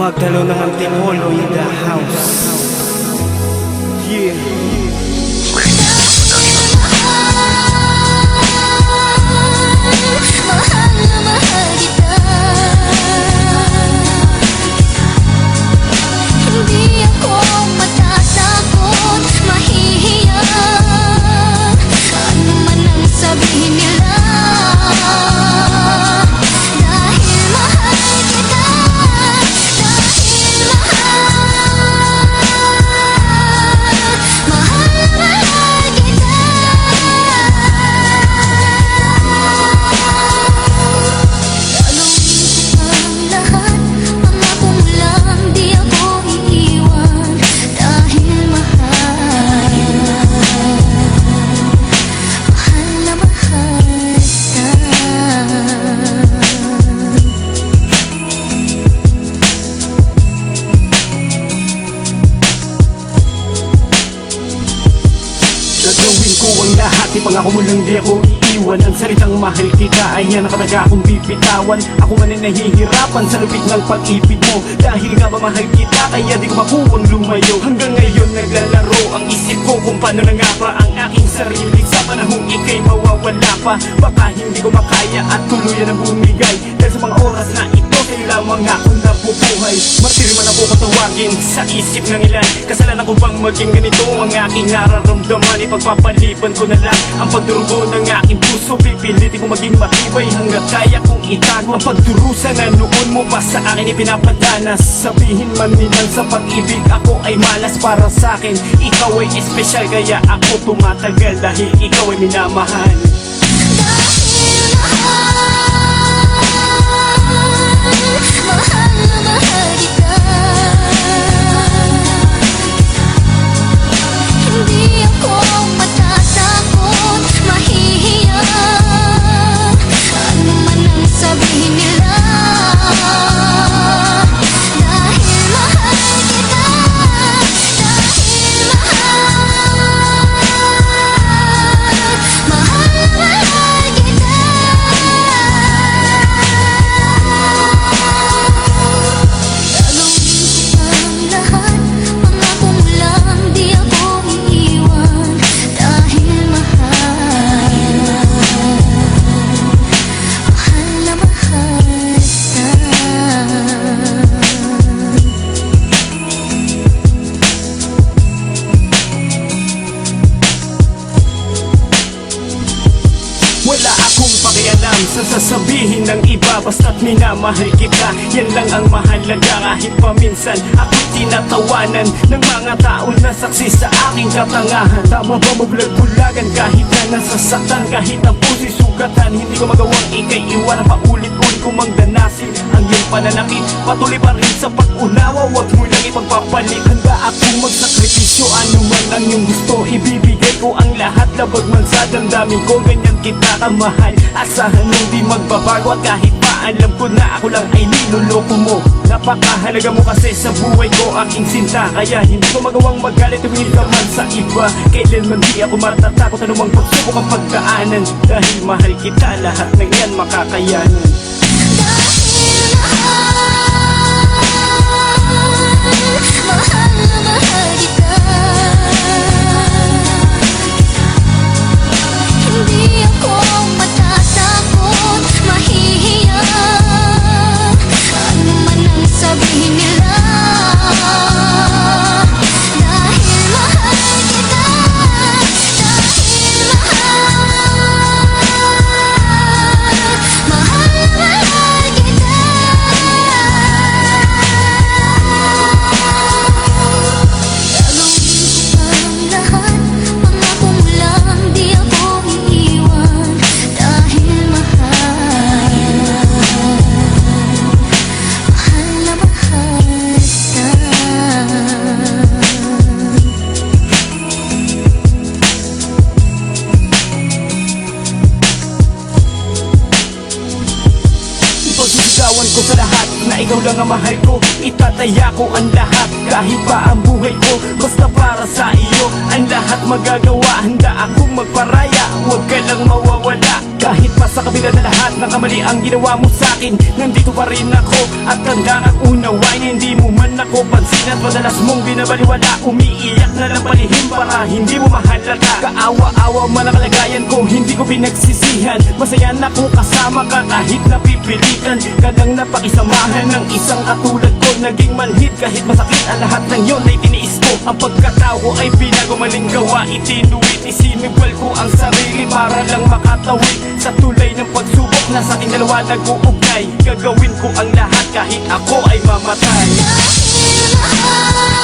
Magdalo ng Antipolo in the house. Yeah. Mahal na mahal kita. Hindi ako matatakot, mahihiya. Ano man ang sabihin nila, dahil mahal kita. Dahil mahal kita. Gagawin ko ang lahat, pangako mo lang di ako iiwan. Dahil mahal na mahal kita. Gagawin ko ang lahat, ipangako mo lang di ako iiwan. Ang salitang mahal kita ay yan nakataga akong bibitawan. Ako man ay nahihirapan sa lupit ng pag-ibig mo. Dahil nga ba mahal kita, kaya di ko makuwang lumayo. Hanggang ngayon naglalaro ang isip ko kung paano na nga ba ang aking sarili sa panahong ika'y mawawala pa. Baka hindi ko makaya at tuluyan ang bumigay. Dahil sa mga oras na ito, kayo lamang ako nabubuhay. Martir man ako patawagin sa isip ng ilan. Kasalanan ko bang maging ganito ang aking nararamdaman? Ipagpapaliban ko na lang ang pagdurugo ng aking puso. Pipilitin ko maging matibay hanggat kaya kong itago ang pagdurusa na noon mo pa sa akin ipinapadanas. Sabihin man nilang sa pag-ibig ako ay malas, para sa akin ikaw ay espesyal, kaya ako tumatagal dahil ikaw ay minamahal. Mahal na mahal kita. Hindi ako matatakot, mahihiya. Ano man ang sabihin nila, dahil mahal kita. Dahil mahal kita. Gagawin ko ang lahat, pangako mo lang di ako iiwan. Dahil mahal na mahal kita. Wala akong pakialam sa sasabihin ng iba, basta't minamahal kita. Yan lang ang mahalaga, kahit paminsan ako'y tinatawanan ng mga tao na saksi sa aking katangahan. Tama ba magbulag-bulagan kahit na nasasaktan? Kahit ang puso'y sugatan, hindi ko magawang ika'y iwanan. Paulit-ulit ko mang danasin ang iyong pananakit. Patuloy pa rin sa pag-unawa, huwag mo lang ipagpapalit. Handa akong magsakripisyo, ano man ang iyong gusto, ibibigay ko ang lahat. Labag man sa damdamin ko, ganyan kita kamahal. Asahan mong di magbabago, at kahit pa alam ko na ako lang ay niloloko mo. Napakahalaga mo kasi sa buhay ko, aking sinta. Kaya hindi ko magawang magalit tuwing ka man sa iba. Kailanman di ako matatakot, anumang pagsubok ang pagdaanan. Dahil mahal kita, lahat ng yan makakayanan. Mahal na mahal kita. Hindi ako matatakot, mahihiya. Ano man ang sabihin nila, dahil mahal kita. Dahil mahal kita. Ko sa lahat na ikaw lang ang mahal ko. Itataya ko ang lahat, kahit pa ang buhay ko, basta para sa iyo ang lahat magagawa. Handa akong magparaya, huwag ka lang mawawala. Kahit pa sa kabila na lahat ng kamali ang ginawa mo sa'kin, nandito pa rin ako at handa kang unawain. Hindi mo man ako pansin at madalas mong binabaliwala. Umiiyak na lang palihim para hindi mo mahalata. Kaawa-awa man ang kalagayan ko, hindi ko pinagsisihan. Masaya na kung kasama ka kahit napipilitan ka lang napakisamahan ng isang katulad ko. Naging manhid kahit masakit ang lahat ng yon ay tiniis ko. Ang pagkatao ay binago, maling gawa itinuwit. Isinibwal ko ang sarili para lang makatawid sa tulay ng pagsubok na sa ating dalawa nag-uugnay. Gagawin ko ang lahat kahit ako ay mamatay. Dahil mahal